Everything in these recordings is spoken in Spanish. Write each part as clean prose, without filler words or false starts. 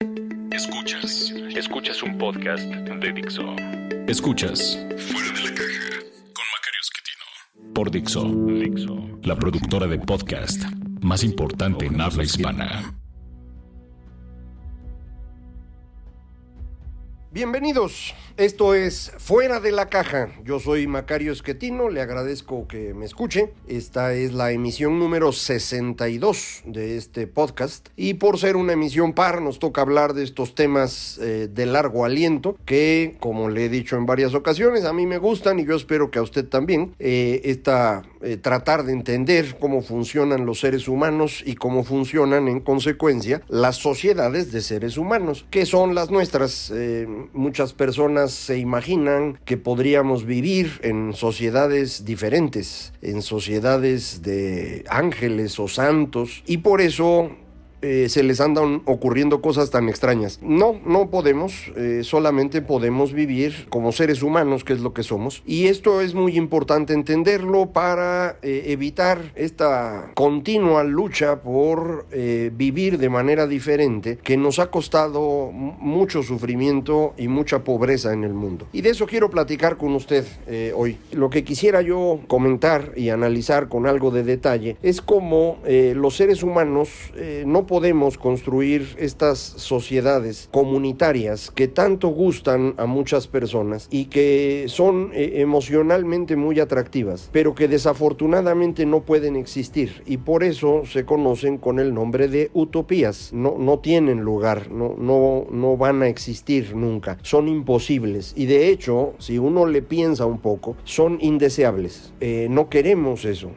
Escuchas un podcast de Dixo. Escuchas Fuera de la Caja con Macario Esquetino por Dixo, la productora de podcast más importante en habla hispana. Bienvenidos, esto es Fuera de la Caja. Yo soy Macario Esquetino, le agradezco que me escuche. Esta es la emisión número 62 de este podcast y por ser una emisión par nos toca hablar de estos temas de largo aliento que, como le he dicho en varias ocasiones, a mí me gustan y yo espero que a usted también. Tratar de entender cómo funcionan los seres humanos y cómo funcionan en consecuencia las sociedades de seres humanos, que son las nuestras. Muchas personas se imaginan que podríamos vivir en sociedades diferentes, en sociedades de ángeles o santos, y por eso se les andan ocurriendo cosas tan extrañas. No podemos, solamente podemos vivir como seres humanos, que es lo que somos, y esto es muy importante entenderlo para evitar esta continua lucha por vivir de manera diferente que nos ha costado mucho sufrimiento y mucha pobreza en el mundo. Y de eso quiero platicar con usted hoy. Lo que quisiera yo comentar y analizar con algo de detalle es cómo los seres humanos no podemos construir estas sociedades comunitarias que tanto gustan a muchas personas y que son emocionalmente muy atractivas, pero que desafortunadamente no pueden existir y por eso se conocen con el nombre de utopías. No tienen lugar, no van a existir nunca, son imposibles y de hecho, si uno le piensa un poco, son indeseables. No queremos eso.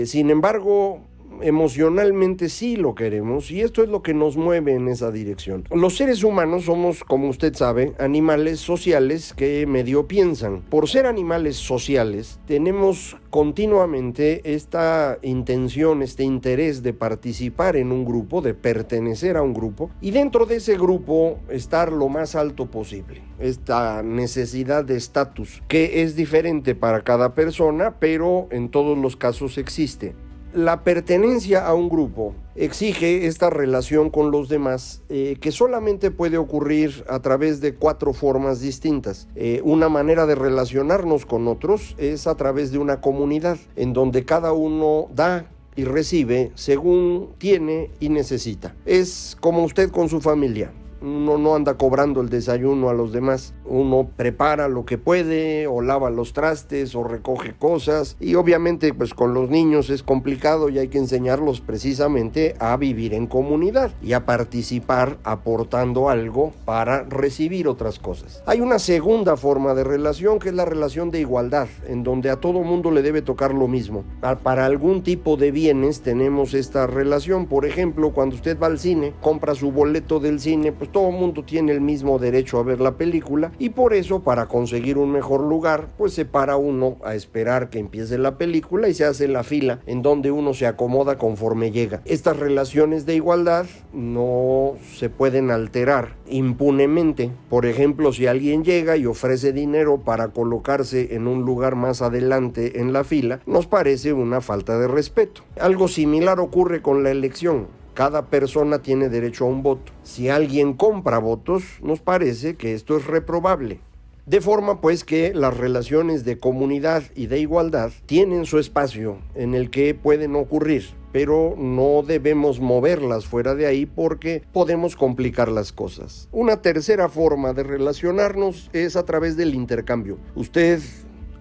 Sin embargo, emocionalmente sí lo queremos y esto es lo que nos mueve en esa dirección. Los seres humanos somos, como usted sabe, animales sociales que medio piensan. Por ser animales sociales, tenemos continuamente esta intención, este interés de participar en un grupo, de pertenecer a un grupo y dentro de ese grupo estar lo más alto posible. Esta necesidad de estatus que es diferente para cada persona, pero en todos los casos existe. La pertenencia a un grupo exige esta relación con los demás que solamente puede ocurrir a través de 4 formas distintas. Una manera de relacionarnos con otros es a través de una comunidad en donde cada uno da y recibe según tiene y necesita. Es como usted con su familia. Uno no anda cobrando el desayuno a los demás, uno prepara lo que puede o lava los trastes o recoge cosas y obviamente pues con los niños es complicado y hay que enseñarlos precisamente a vivir en comunidad y a participar aportando algo para recibir otras cosas. Hay una segunda forma de relación que es la relación de igualdad, en donde a todo mundo le debe tocar lo mismo. Para algún tipo de bienes tenemos esta relación, por ejemplo, cuando usted va al cine, compra su boleto del cine, pues todo el mundo tiene el mismo derecho a ver la película y por eso para conseguir un mejor lugar pues se para uno a esperar que empiece la película y se hace la fila en donde uno se acomoda conforme llega. Estas relaciones de igualdad no se pueden alterar impunemente. Por ejemplo, si alguien llega y ofrece dinero para colocarse en un lugar más adelante en la fila, nos parece una falta de respeto. Algo similar ocurre con la elección. Cada persona tiene derecho a un voto. Si alguien compra votos, nos parece que esto es reprobable. De forma pues que las relaciones de comunidad y de igualdad tienen su espacio en el que pueden ocurrir, pero no debemos moverlas fuera de ahí porque podemos complicar las cosas. Una tercera forma de relacionarnos es a través del intercambio. Usted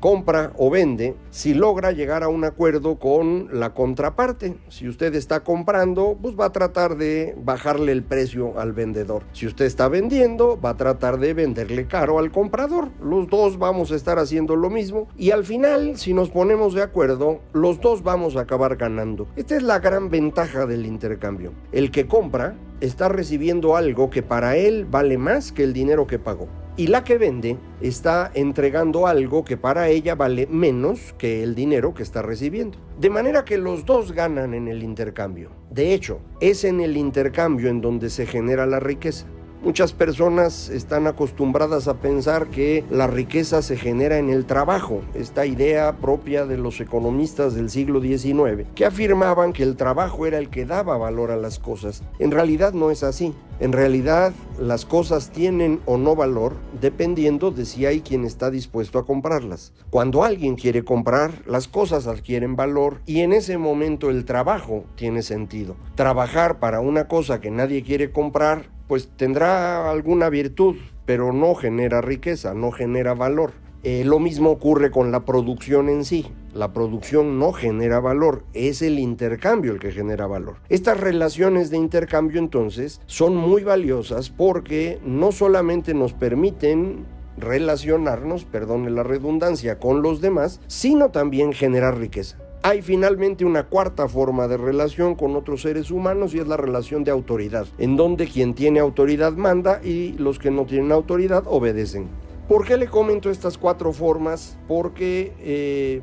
compra o vende si logra llegar a un acuerdo con la contraparte. Si usted está comprando, pues va a tratar de bajarle el precio al vendedor. Si usted está vendiendo, va a tratar de venderle caro al comprador. Los dos vamos a estar haciendo lo mismo y al final, si nos ponemos de acuerdo, los dos vamos a acabar ganando. Esta es la gran ventaja del intercambio. El que compra está recibiendo algo que para él vale más que el dinero que pagó. Y la que vende está entregando algo que para ella vale menos que el dinero que está recibiendo. De manera que los dos ganan en el intercambio. De hecho, es en el intercambio en donde se genera la riqueza. Muchas personas están acostumbradas a pensar que la riqueza se genera en el trabajo, esta idea propia de los economistas del siglo XIX, que afirmaban que el trabajo era el que daba valor a las cosas. En realidad no es así. En realidad, las cosas tienen o no valor dependiendo de si hay quien está dispuesto a comprarlas. Cuando alguien quiere comprar, las cosas adquieren valor y en ese momento el trabajo tiene sentido. Trabajar para una cosa que nadie quiere comprar, pues tendrá alguna virtud, pero no genera riqueza, no genera valor. Lo mismo ocurre con la producción en sí. La producción no genera valor, es el intercambio el que genera valor. Estas relaciones de intercambio entonces son muy valiosas porque no solamente nos permiten relacionarnos, perdone la redundancia, con los demás, sino también generar riqueza. Hay finalmente una cuarta forma de relación con otros seres humanos y es la relación de autoridad, en donde quien tiene autoridad manda y los que no tienen autoridad obedecen. ¿Por qué le comento estas cuatro formas? Porque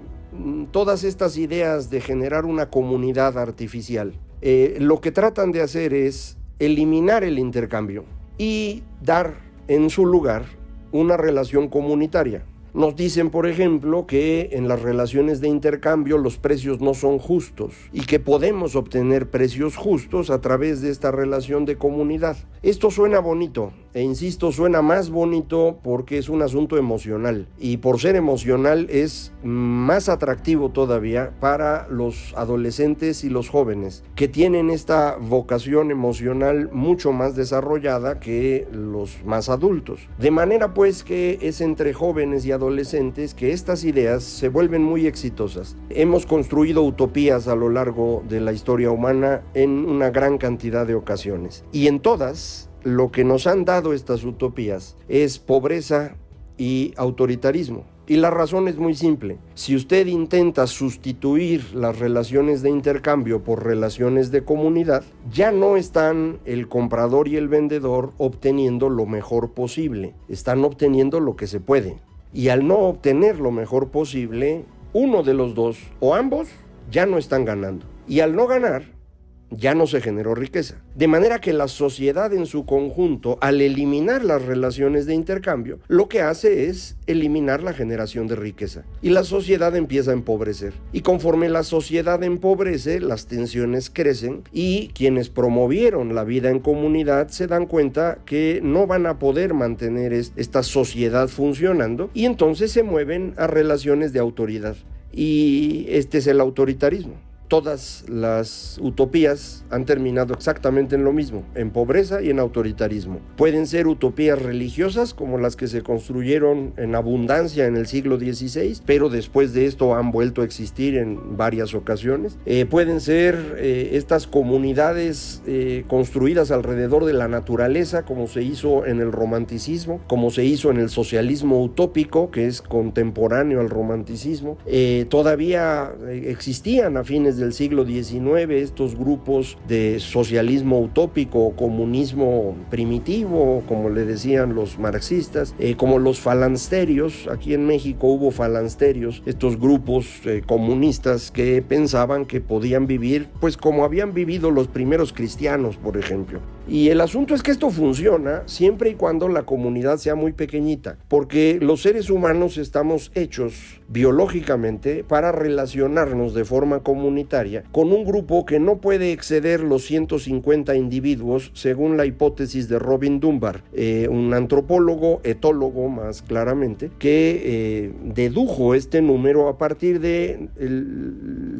todas estas ideas de generar una comunidad artificial, lo que tratan de hacer es eliminar el intercambio y dar en su lugar una relación comunitaria. Nos dicen, por ejemplo, que en las relaciones de intercambio los precios no son justos y que podemos obtener precios justos a través de esta relación de comunidad. Esto suena bonito, e insisto, suena más bonito porque es un asunto emocional y por ser emocional es más atractivo todavía para los adolescentes y los jóvenes que tienen esta vocación emocional mucho más desarrollada que los más adultos. De manera pues que es entre jóvenes y adolescentes que estas ideas se vuelven muy exitosas. Hemos construido utopías a lo largo de la historia humana en una gran cantidad de ocasiones y en todas lo que nos han dado estas utopías es pobreza y autoritarismo. Y la razón es muy simple. Si usted intenta sustituir las relaciones de intercambio por relaciones de comunidad, ya no están el comprador y el vendedor obteniendo lo mejor posible. Están obteniendo lo que se puede. Y al no obtener lo mejor posible, uno de los dos o ambos ya no están ganando. Y al no ganar, ya no se generó riqueza. De manera que la sociedad en su conjunto, al eliminar las relaciones de intercambio, lo que hace es eliminar la generación de riqueza. Y la sociedad empieza a empobrecer. Y conforme la sociedad empobrece, las tensiones crecen y quienes promovieron la vida en comunidad se dan cuenta que no van a poder mantener esta sociedad funcionando y entonces se mueven a relaciones de autoridad. Y este es el autoritarismo. Todas las utopías han terminado exactamente en lo mismo, en pobreza y en autoritarismo. Pueden ser utopías religiosas como las que se construyeron en abundancia en el siglo XVI, pero después de esto han vuelto a existir en varias ocasiones. Pueden ser estas comunidades construidas alrededor de la naturaleza, como se hizo en el romanticismo, como se hizo en el socialismo utópico, que es contemporáneo al romanticismo. Todavía existían a fines del siglo XIX estos grupos de socialismo utópico o comunismo primitivo, como le decían los marxistas, como los falansterios. Aquí en México hubo falansterios, estos grupos comunistas que pensaban que podían vivir pues como habían vivido los primeros cristianos, por ejemplo. Y el asunto es que esto funciona siempre y cuando la comunidad sea muy pequeñita, porque los seres humanos estamos hechos biológicamente para relacionarnos de forma comunitaria con un grupo que no puede exceder los 150 individuos, según la hipótesis de Robin Dunbar, un antropólogo, etólogo más claramente, que dedujo este número a partir del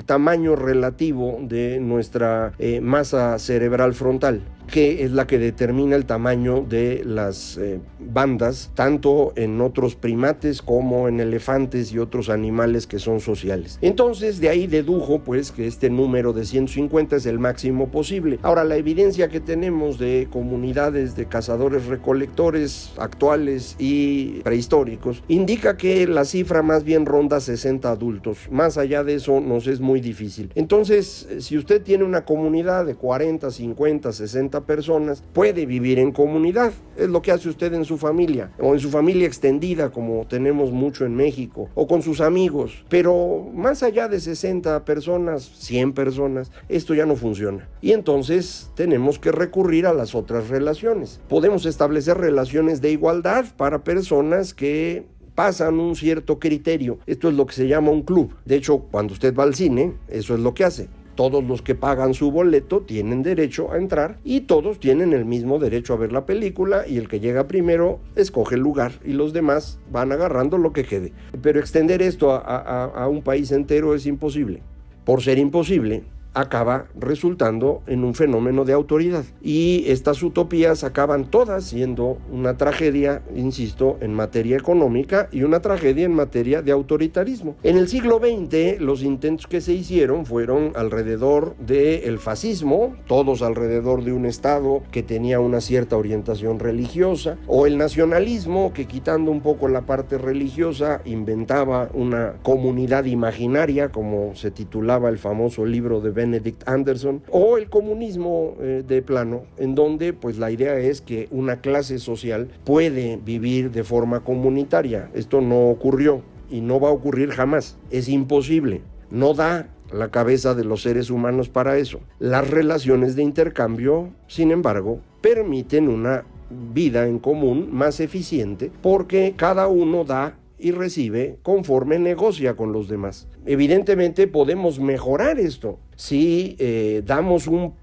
tamaño relativo de nuestra masa cerebral frontal, que es la que determina el tamaño de las bandas, tanto en otros primates como en elefantes y otros animales que son sociales. Entonces, de ahí dedujo pues que este número de 150 es el máximo posible. Ahora, la evidencia que tenemos de comunidades de cazadores-recolectores actuales y prehistóricos indica que la cifra más bien ronda 60 adultos. Más allá de eso nos es muy difícil. Entonces, si usted tiene una comunidad de 40, 50, 60 60 personas, puede vivir en comunidad. Es lo que hace usted en su familia, o en su familia extendida, como tenemos mucho en México, o con sus amigos. Pero más allá de 60 personas, 100 personas, esto ya no funciona. Y entonces tenemos que recurrir a las otras relaciones. Podemos establecer relaciones de igualdad para personas que pasan un cierto criterio. Esto es lo que se llama un club. De hecho, cuando usted va al cine, eso es lo que hace. Todos los que pagan su boleto tienen derecho a entrar y todos tienen el mismo derecho a ver la película, y el que llega primero escoge el lugar y los demás van agarrando lo que quede. Pero extender esto a un país entero es imposible. Por ser imposible, acaba resultando en un fenómeno de autoridad. Y estas utopías acaban todas siendo una tragedia, insisto, en materia económica y una tragedia en materia de autoritarismo. En el siglo XX, los intentos que se hicieron fueron alrededor del fascismo, todos alrededor de un Estado que tenía una cierta orientación religiosa, o el nacionalismo, que quitando un poco la parte religiosa, inventaba una comunidad imaginaria, como se titulaba el famoso libro de Benedict Anderson, o el comunismo de plano, en donde pues la idea es que una clase social puede vivir de forma comunitaria. Esto no ocurrió y no va a ocurrir jamás. Es imposible. No da la cabeza de los seres humanos para eso. Las relaciones de intercambio, sin embargo, permiten una vida en común más eficiente, porque cada uno da y recibe conforme negocia con los demás. Evidentemente podemos mejorar esto si damos un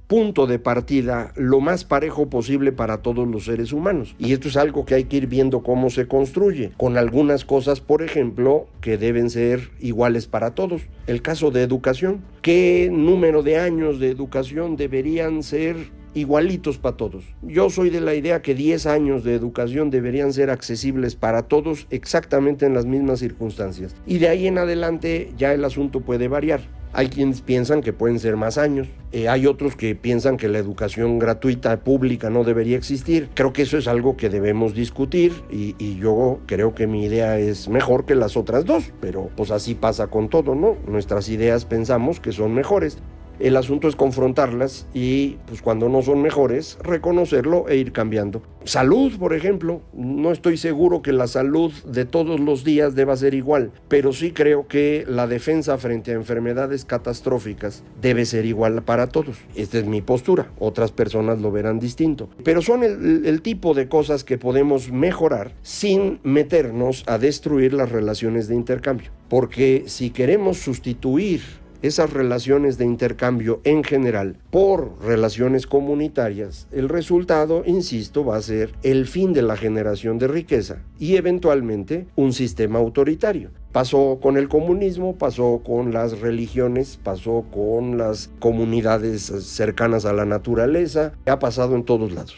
punto de partida lo más parejo posible para todos los seres humanos. Y esto es algo que hay que ir viendo cómo se construye, con algunas cosas, por ejemplo, que deben ser iguales para todos. El caso de educación. ¿Qué número de años de educación deberían ser igualitos para todos? Yo soy de la idea que 10 años de educación deberían ser accesibles para todos, exactamente en las mismas circunstancias. Y de ahí en adelante ya el asunto puede variar. Hay quienes piensan que pueden ser más años, hay otros que piensan que la educación gratuita pública no debería existir. Creo que eso es algo que debemos discutir, y yo creo que mi idea es mejor que las otras dos, pero pues así pasa con todo, ¿no? Nuestras ideas pensamos que son mejores. El asunto es confrontarlas y, pues cuando no son mejores, reconocerlo e ir cambiando. Salud, por ejemplo. No estoy seguro que la salud de todos los días deba ser igual, pero sí creo que la defensa frente a enfermedades catastróficas debe ser igual para todos. Esta es mi postura. Otras personas lo verán distinto. Pero son el tipo de cosas que podemos mejorar sin meternos a destruir las relaciones de intercambio. Porque si queremos sustituir esas relaciones de intercambio en general por relaciones comunitarias, el resultado, insisto, va a ser el fin de la generación de riqueza y eventualmente un sistema autoritario. Pasó con el comunismo, pasó con las religiones, pasó con las comunidades cercanas a la naturaleza, ha pasado en todos lados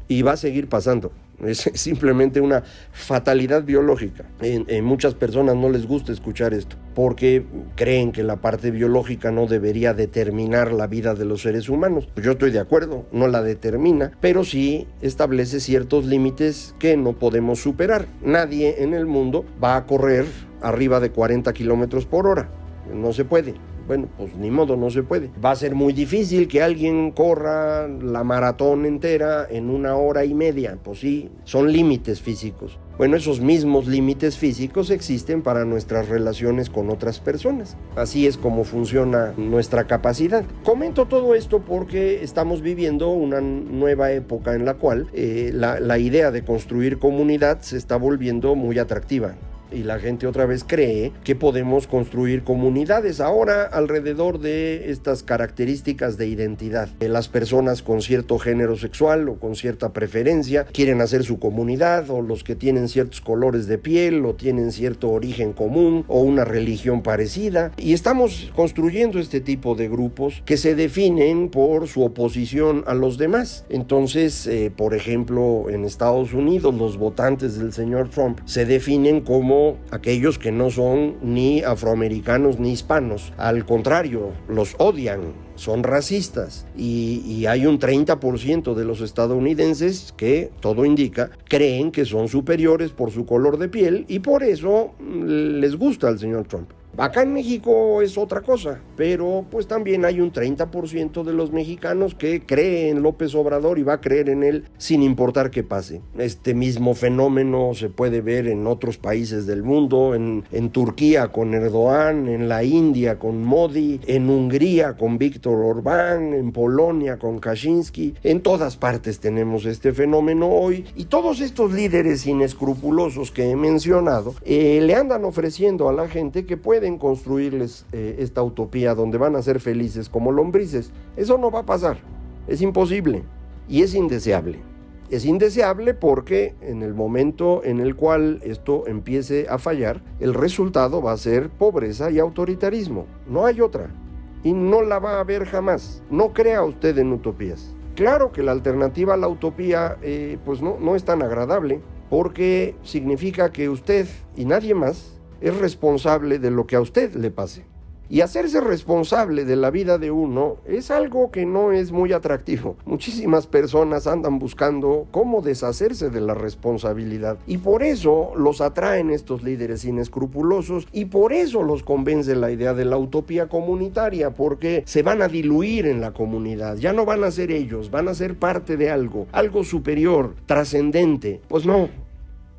y va a seguir pasando. Es simplemente una fatalidad biológica. En muchas personas no les gusta escuchar esto, porque creen que la parte biológica no debería determinar la vida de los seres humanos. Pues yo estoy de acuerdo, no la determina, pero sí establece ciertos límites que no podemos superar. Nadie en el mundo va a correr arriba de 40 kilómetros por hora. No se puede. Bueno, pues ni modo, no se puede. Va a ser muy difícil que alguien corra la maratón entera en 1 hora y media. Pues sí, son límites físicos. Bueno, esos mismos límites físicos existen para nuestras relaciones con otras personas. Así es como funciona nuestra capacidad. Comento todo esto porque estamos viviendo una nueva época en la cual la idea de construir comunidad se está volviendo muy atractiva. Y la gente otra vez cree que podemos construir comunidades ahora alrededor de estas características de identidad. Las personas con cierto género sexual o con cierta preferencia quieren hacer su comunidad, o los que tienen ciertos colores de piel o tienen cierto origen común o una religión parecida. Y estamos construyendo este tipo de grupos que se definen por su oposición a los demás. Entonces, por ejemplo, en Estados Unidos, los votantes del señor Trump se definen como aquellos que no son ni afroamericanos ni hispanos. Al contrario, los odian, son racistas, y hay un 30% de los estadounidenses que, todo indica, creen que son superiores por su color de piel y por eso les gusta al señor Trump. Acá en México es otra cosa, pero pues también hay un 30% de los mexicanos que cree en López Obrador y va a creer en él sin importar qué pase. Este mismo fenómeno se puede ver en otros países del mundo, en Turquía con Erdogan, en la India con Modi, en Hungría con Víctor Orbán, en Polonia con Kaczynski. En todas partes tenemos este fenómeno hoy y todos estos líderes inescrupulosos que he mencionado le andan ofreciendo a la gente que pueden construirles esta utopía donde van a ser felices como lombrices. Eso no va a pasar, es imposible y es indeseable. Es indeseable porque en el momento en el cual esto empiece a fallar, el resultado va a ser pobreza y autoritarismo. No hay otra y no la va a haber jamás. No crea usted en utopías. Claro que la alternativa a la utopía pues no es tan agradable porque significa que usted y nadie más es responsable de lo que a usted le pase. Y hacerse responsable de la vida de uno es algo que no es muy atractivo. Muchísimas personas andan buscando cómo deshacerse de la responsabilidad. Y por eso los atraen estos líderes inescrupulosos y por eso los convence la idea de la utopía comunitaria, porque se van a diluir en la comunidad. Ya no van a ser ellos, van a ser parte de algo superior, trascendente. Pues no,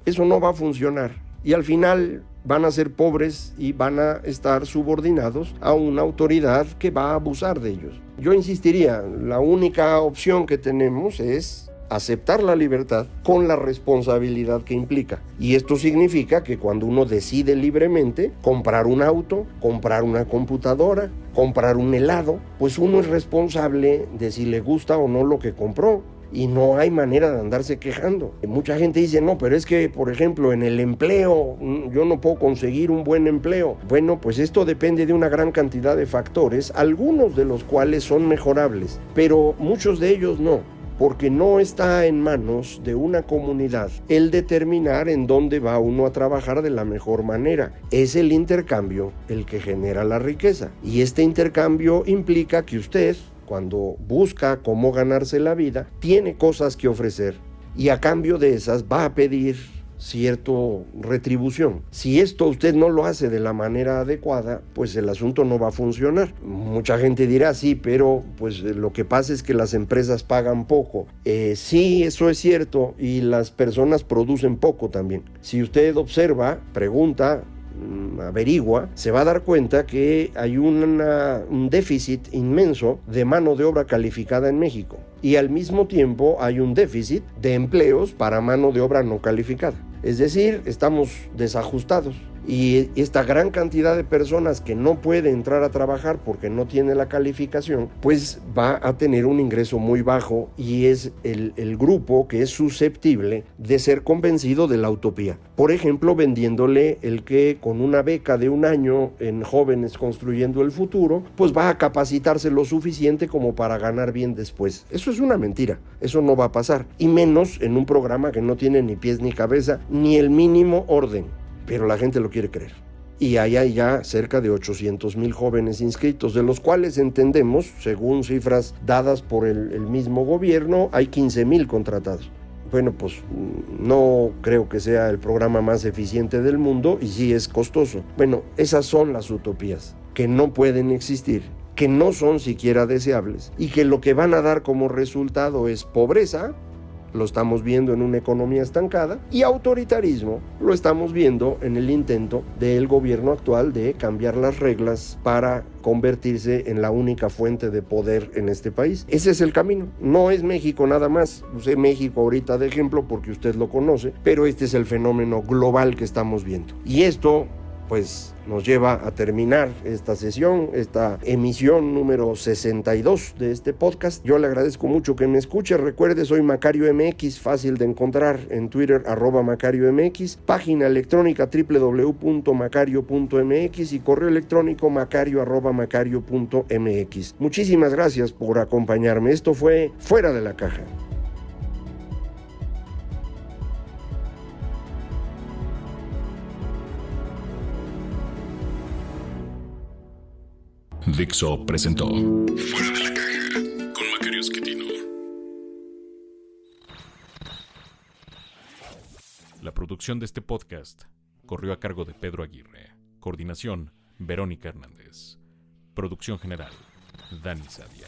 eso no va a funcionar. Y al final van a ser pobres y van a estar subordinados a una autoridad que va a abusar de ellos. Yo insistiría, la única opción que tenemos es aceptar la libertad con la responsabilidad que implica. Y esto significa que cuando uno decide libremente comprar un auto, comprar una computadora, comprar un helado, pues uno es responsable de si le gusta o no lo que compró. Y no hay manera de andarse quejando. Mucha gente dice, no, pero es que, por ejemplo, en el empleo, yo no puedo conseguir un buen empleo. Bueno, pues esto depende de una gran cantidad de factores, algunos de los cuales son mejorables, pero muchos de ellos no, porque no está en manos de una comunidad el determinar en dónde va uno a trabajar de la mejor manera. Es el intercambio el que genera la riqueza. Y este intercambio implica que usted, cuando busca cómo ganarse la vida, tiene cosas que ofrecer y a cambio de esas va a pedir cierta retribución. Si esto usted no lo hace de la manera adecuada, pues el asunto no va a funcionar. Mucha gente dirá, sí, pero pues lo que pasa es que las empresas pagan poco. Sí, eso es cierto, y las personas producen poco también. Si usted observa, pregunta, averigua, se va a dar cuenta que hay un déficit inmenso de mano de obra calificada en México y al mismo tiempo hay un déficit de empleos para mano de obra no calificada. Es decir, estamos desajustados y esta gran cantidad de personas que no puede entrar a trabajar porque no tiene la calificación, pues va a tener un ingreso muy bajo y es el grupo que es susceptible de ser convencido de la utopía. Por ejemplo, vendiéndole el que con una beca de 1 año en Jóvenes Construyendo el Futuro, pues va a capacitarse lo suficiente como para ganar bien después. Eso es una mentira, eso no va a pasar, y menos en un programa que no tiene ni pies ni cabeza, ni el mínimo orden. Pero la gente lo quiere creer. Y ahí hay ya cerca de 800,000 jóvenes inscritos, de los cuales entendemos, según cifras dadas por el mismo gobierno, hay 15,000 contratados. Bueno, pues no creo que sea el programa más eficiente del mundo y sí es costoso. Bueno, esas son las utopías, que no pueden existir, que no son siquiera deseables y que lo que van a dar como resultado es pobreza. Lo estamos viendo en una economía estancada, y autoritarismo lo estamos viendo en el intento del gobierno actual de cambiar las reglas para convertirse en la única fuente de poder en este país. Ese es el camino. No es México nada más. Usé México ahorita de ejemplo porque usted lo conoce, pero este es el fenómeno global que estamos viendo. Y esto pues nos lleva a terminar esta sesión, esta emisión número 62 de este podcast. Yo le agradezco mucho que me escuche. Recuerde, soy Macario MX, fácil de encontrar en Twitter, @Macario MX, página electrónica www.macario.mx y correo electrónico macario@macario.mx. Muchísimas gracias por acompañarme. Esto fue Fuera de la Caja. Dixo presentó Fuera de la Caja con Macario Esquetino. La producción de este podcast corrió a cargo de Pedro Aguirre. Coordinación, Verónica Hernández. Producción general, Dani Sadia.